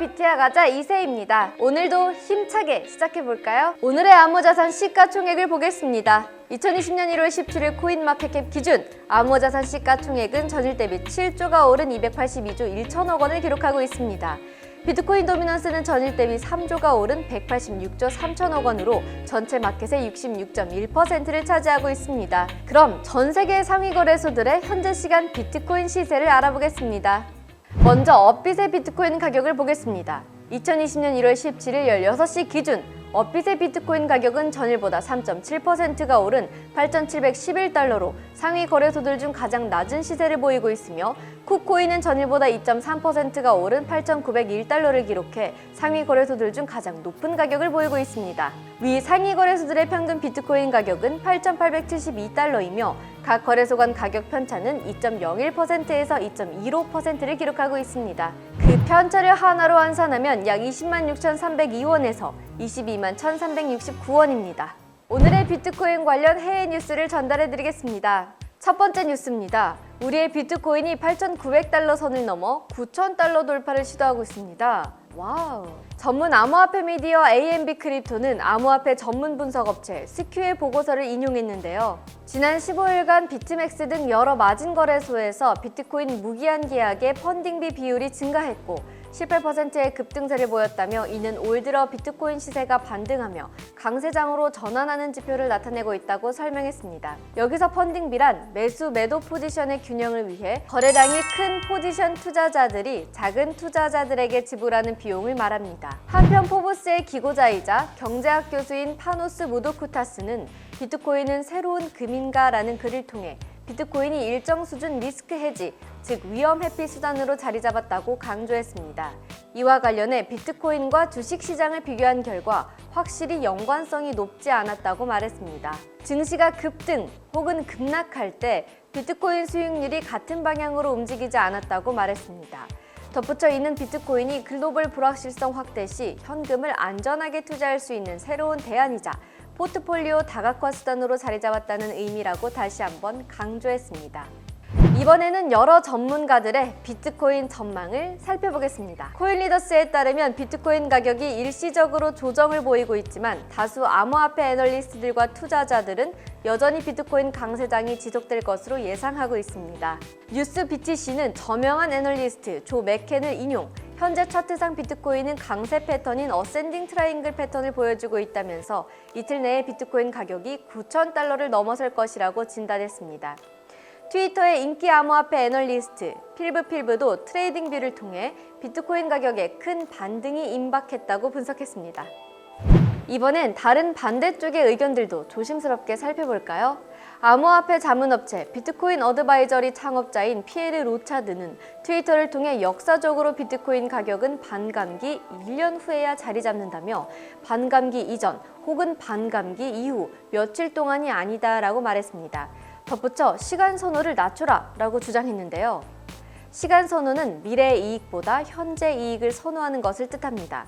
비트야 가자 2세입니다. 오늘도 힘차게 시작해볼까요? 오늘의 암호자산 시가총액을 보겠습니다. 2020년 1월 17일 코인마켓캡 기준 암호자산 시가총액은 전일 대비 7조가 오른 282조 1천억 원을 기록하고 있습니다. 비트코인 도미넌스는 전일 대비 3조가 오른 186조 3천억 원으로 전체 마켓의 66.1%를 차지하고 있습니다. 그럼 전 세계 상위 거래소들의 현재 시간 비트코인 시세를 알아보겠습니다. 먼저 업빗의 비트코인 가격을 보겠습니다. 2020년 1월 17일 16시 기준 업빗의 비트코인 가격은 전일보다 3.7%가 오른 8,711달러로 상위 거래소들 중 가장 낮은 시세를 보이고 있으며 쿠코인은 전일보다 2.3%가 오른 8,901달러를 기록해 상위 거래소들 중 가장 높은 가격을 보이고 있습니다. 위 상위 거래소들의 평균 비트코인 가격은 8,872달러이며 각 거래소 간 가격 편차는 2.01%에서 2.25%를 기록하고 있습니다. 그 편차를 하나로 환산하면 약 20만 6,302원에서 22만 1,369원입니다. 오늘의 비트코인 관련 해외 뉴스를 전달해드리겠습니다. 첫 번째 뉴스입니다. 우리의 비트코인이 8,900달러 선을 넘어 9,000달러 돌파를 시도하고 있습니다. 와우! 전문 암호화폐 미디어 AMB 크립토는 암호화폐 전문 분석업체 스큐의 보고서를 인용했는데요. 지난 15일간 비트맥스 등 여러 마진 거래소에서 비트코인 무기한 계약의 펀딩비 비율이 증가했고 18%의 급등세를 보였다며 이는 올 들어 비트코인 시세가 반등하며 강세장으로 전환하는 지표를 나타내고 있다고 설명했습니다. 여기서 펀딩비란 매수 매도 포지션의 균형을 위해 거래량이 큰 포지션 투자자들이 작은 투자자들에게 지불하는 비용을 말합니다. 한편 포브스의 기고자이자 경제학 교수인 파노스 무도쿠타스는 비트코인은 새로운 금인가라는 글을 통해 비트코인이 일정 수준 리스크 해지, 즉 위험 회피 수단으로 자리 잡았다고 강조했습니다. 이와 관련해 비트코인과 주식시장을 비교한 결과 확실히 연관성이 높지 않았다고 말했습니다. 증시가 급등 혹은 급락할 때 비트코인 수익률이 같은 방향으로 움직이지 않았다고 말했습니다. 덧붙여 이는 비트코인이 글로벌 불확실성 확대 시 현금을 안전하게 투자할 수 있는 새로운 대안이자 포트폴리오 다각화 수단으로 자리 잡았다는 의미라고 다시 한번 강조했습니다. 이번에는 여러 전문가들의 비트코인 전망을 살펴보겠습니다. 코인리더스에 따르면 비트코인 가격이 일시적으로 조정을 보이고 있지만 다수 암호화폐 애널리스트들과 투자자들은 여전히 비트코인 강세장이 지속될 것으로 예상하고 있습니다. 뉴스 BTC는 저명한 애널리스트 조 맥켄을 인용, 현재 차트상 비트코인은 강세 패턴인 어센딩 트라이앵글 패턴을 보여주고 있다면서 이틀 내에 비트코인 가격이 9,000달러를 넘어설 것이라고 진단했습니다. 트위터의 인기 암호화폐 애널리스트 필브도 트레이딩 뷰를 통해 비트코인 가격에 큰 반등이 임박했다고 분석했습니다. 이번엔 다른 반대쪽의 의견들도 조심스럽게 살펴볼까요? 암호화폐 자문업체 비트코인 어드바이저리 창업자인 피에르 로차드는 트위터를 통해 역사적으로 비트코인 가격은 반감기 1년 후에야 자리 잡는다며 반감기 이전 혹은 반감기 이후 며칠 동안이 아니다라고 말했습니다. 덧붙여 시간 선호를 낮춰라 라고 주장했는데요. 시간 선호는 미래의 이익보다 현재 이익을 선호하는 것을 뜻합니다.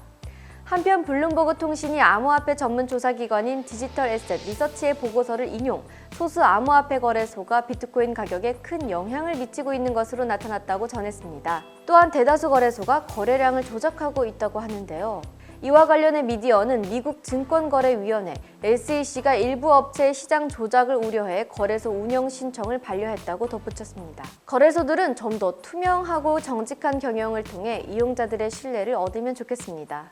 한편 블룸버그 통신이 암호화폐 전문 조사기관인 디지털 에셋 리서치의 보고서를 인용, 소수 암호화폐 거래소가 비트코인 가격에 큰 영향을 미치고 있는 것으로 나타났다고 전했습니다. 또한 대다수 거래소가 거래량을 조작하고 있다고 하는데요. 이와 관련해 미디어는 미국 증권거래위원회 SEC가 일부 업체의 시장 조작을 우려해 거래소 운영 신청을 반려했다고 덧붙였습니다. 거래소들은 좀 더 투명하고 정직한 경영을 통해 이용자들의 신뢰를 얻으면 좋겠습니다.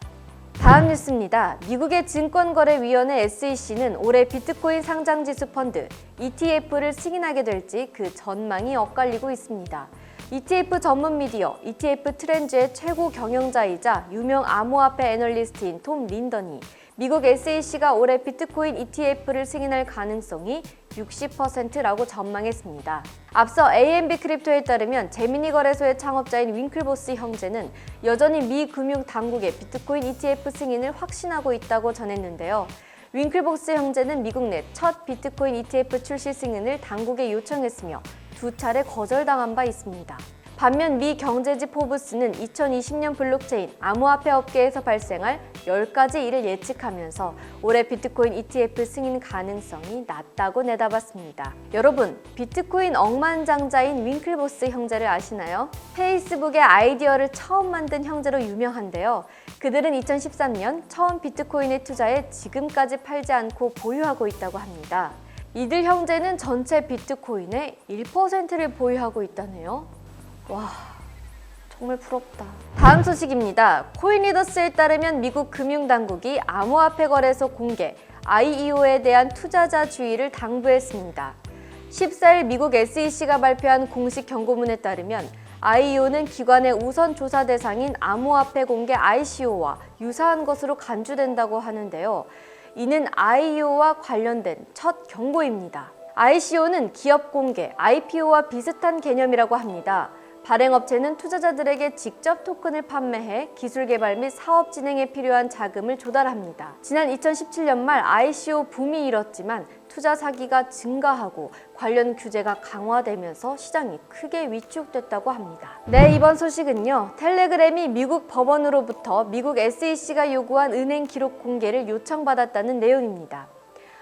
다음 뉴스입니다. 미국의 증권거래위원회 SEC는 올해 비트코인 상장지수 펀드 ETF를 승인하게 될지 그 전망이 엇갈리고 있습니다. ETF 전문 미디어 ETF 트렌즈의 최고 경영자이자 유명 암호화폐 애널리스트인 톰 린던이 미국 SEC가 올해 비트코인 ETF를 승인할 가능성이 60%라고 전망했습니다. 앞서 AMB 크립토에 따르면 제미니 거래소의 창업자인 윙클보스 형제는 여전히 미 금융 당국의 비트코인 ETF 승인을 확신하고 있다고 전했는데요. 윙클보스 형제는 미국 내 첫 비트코인 ETF 출시 승인을 당국에 요청했으며 2차례 거절당한 바 있습니다. 반면 미 경제지 포브스는 2020년 블록체인 암호화폐 업계에서 발생할 10가지 일을 예측하면서 올해 비트코인 ETF 승인 가능성이 낮다고 내다봤습니다. 여러분, 비트코인 억만장자인 윙클보스 형제를 아시나요? 페이스북의 아이디어를 처음 만든 형제로 유명한데요. 그들은 2013년 처음 비트코인에 투자해 지금까지 팔지 않고 보유하고 있다고 합니다. 이들 형제는 전체 비트코인의 1%를 보유하고 있다네요. 와, 정말 부럽다. 다음 소식입니다. 코인리더스에 따르면 미국 금융당국이 암호화폐 거래소 공개 IEO에 대한 투자자 주의를 당부했습니다. 14일 미국 SEC가 발표한 공식 경고문에 따르면 IEO는 기관의 우선 조사 대상인 암호화폐 공개 ICO와 유사한 것으로 간주된다고 하는데요. 이는 IEO와 관련된 첫 경고입니다. ICO는 기업 공개, IPO와 비슷한 개념이라고 합니다. 발행업체는 투자자들에게 직접 토큰을 판매해 기술 개발 및 사업 진행에 필요한 자금을 조달합니다. 지난 2017년 말 ICO 붐이 일었지만 투자 사기가 증가하고 관련 규제가 강화되면서 시장이 크게 위축됐다고 합니다. 네, 이번 소식은요. 텔레그램이 미국 법원으로부터 미국 SEC가 요구한 은행 기록 공개를 요청받았다는 내용입니다.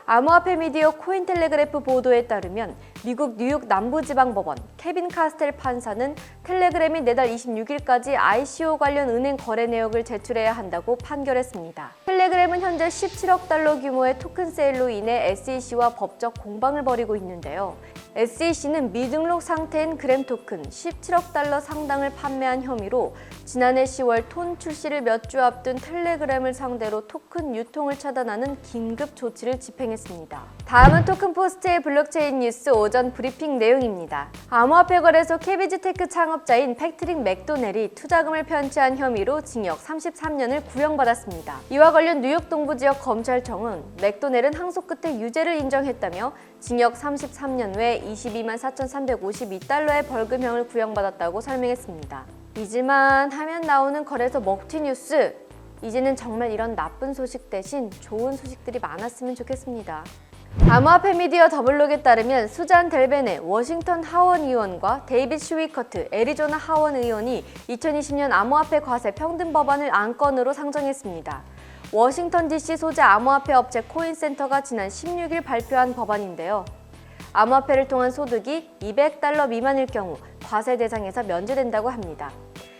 암호화폐 미디어 코인텔레그래프 보도에 따르면 미국 뉴욕 남부지방법원 케빈 카스텔 판사는 텔레그램이 내달 26일까지 ICO 관련 은행 거래 내역을 제출해야 한다고 판결했습니다. 텔레그램은 현재 17억 달러 규모의 토큰 세일로 인해 SEC와 법적 공방을 벌이고 있는데요. SEC는 미등록 상태인 그램 토큰 17억 달러 상당을 판매한 혐의로 지난해 10월 톤 출시를 몇 주 앞둔 텔레그램을 상대로 토큰 유통을 차단하는 긴급 조치를 집행했습니다. 다음은 토큰포스트의 블록체인 뉴스 오전 브리핑 내용입니다. 암호화폐 거래소 캐비지테크 창업자인 패트릭 맥도넬이 투자금을 편취한 혐의로 징역 33년을 구형받았습니다. 이와 관련 뉴욕 동부지역 검찰청은 맥도넬은 항소 끝에 유죄를 인정했다며 징역 33년 외 22만 4,352달러의 벌금형을 구형받았다고 설명했습니다. 잊을만 하면 나오는 거래소 먹튀 뉴스. 이제는 정말 이런 나쁜 소식 대신 좋은 소식들이 많았으면 좋겠습니다. 암호화폐 미디어 더블록에 따르면 수잔 델베네 워싱턴 하원 의원과 데이빗 슈위커트 애리조나 하원 의원이 2020년 암호화폐 과세 평등 법안을 안건으로 상정했습니다. 워싱턴 DC 소재 암호화폐 업체 코인센터가 지난 16일 발표한 법안인데요. 암호화폐를 통한 소득이 $200 미만일 경우 과세 대상에서 면제된다고 합니다.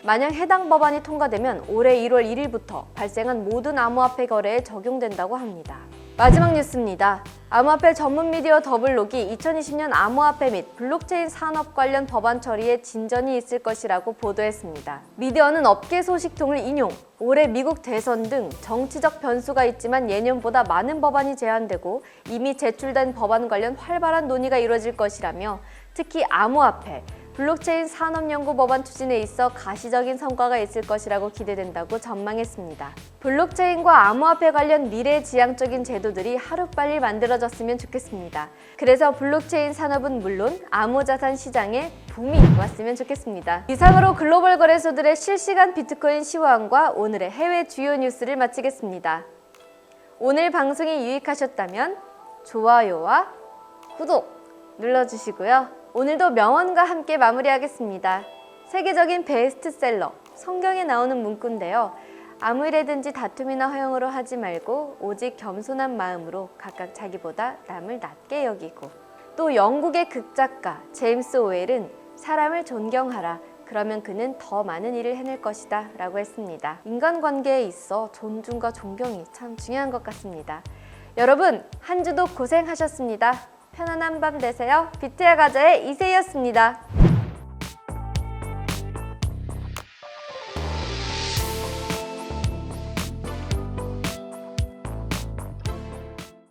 만약 해당 법안이 통과되면 올해 1월 1일부터 발생한 모든 암호화폐 거래에 적용된다고 합니다. 마지막 뉴스입니다. 암호화폐 전문 미디어 더블록이 2020년 암호화폐 및 블록체인 산업 관련 법안 처리에 진전이 있을 것이라고 보도했습니다. 미디어는 업계 소식통을 인용, 올해 미국 대선 등 정치적 변수가 있지만 예년보다 많은 법안이 제안되고 이미 제출된 법안 관련 활발한 논의가 이루어질 것이라며 특히 암호화폐, 블록체인 산업연구 법안 추진에 있어 가시적인 성과가 있을 것이라고 기대된다고 전망했습니다. 블록체인과 암호화폐 관련 미래지향적인 제도들이 하루빨리 만들어졌으면 좋겠습니다. 그래서 블록체인 산업은 물론 암호자산 시장에 붐이 왔으면 좋겠습니다. 이상으로 글로벌 거래소들의 실시간 비트코인 시황과 오늘의 해외 주요 뉴스를 마치겠습니다. 오늘 방송이 유익하셨다면 좋아요와 구독 눌러주시고요. 오늘도 명언과 함께 마무리하겠습니다. 세계적인 베스트셀러, 성경에 나오는 문구인데요. 아무 일에든지 다툼이나 허용으로 하지 말고 오직 겸손한 마음으로 각각 자기보다 남을 낮게 여기고, 또 영국의 극작가 제임스 오웰은 사람을 존경하라. 그러면 그는 더 많은 일을 해낼 것이다 라고 했습니다. 인간관계에 있어 존중과 존경이 참 중요한 것 같습니다. 여러분, 한 주도 고생하셨습니다. 편안한 밤 되세요. 비트야 가자의 이세희였습니다.